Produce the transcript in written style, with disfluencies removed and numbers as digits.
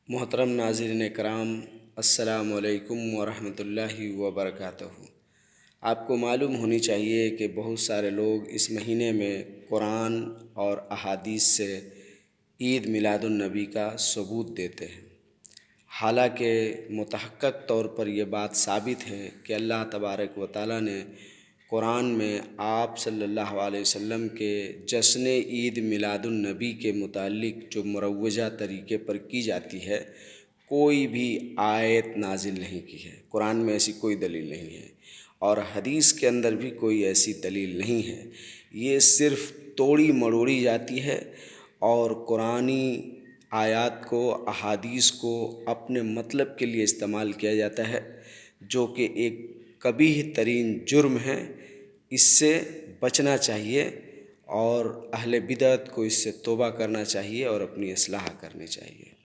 मोहतरम नाज़रीन कराम, अस्सलामु अलैकुम वरहमतुल्लाहि वबरकातुहू। आपको मालूम होनी चाहिए कि बहुत सारे लोग इस महीने में कुरान और अहादीस से ईद मिलादुन्नबी का सबूत देते हैं। हालांकि मुतहक्कक तौर पर यह बात साबित है कि अल्लाह तबारक व तआला ने कुरान में आप सल्लल्लाहु अलैहि वसल्लम के जश्न ईद मिलादुन्नबी के मुतालिक जो मुरव्वजा तरीके पर की जाती है, कोई भी आयत नाजिल नहीं की है। कुरान में ऐसी कोई दलील नहीं है और हदीस के अंदर भी कोई ऐसी दलील नहीं है। ये सिर्फ़ तोड़ी मरोड़ी जाती है और कुरानी आयात को, अहादीस को अपने मतलब के लिए इस्तेमाल किया जाता है, जो कि एक कबीह तरीन जुर्म है। इससे बचना चाहिए और अहले बिदअत को इससे तौबा करना चाहिए और अपनी इस्लाह करनी चाहिए।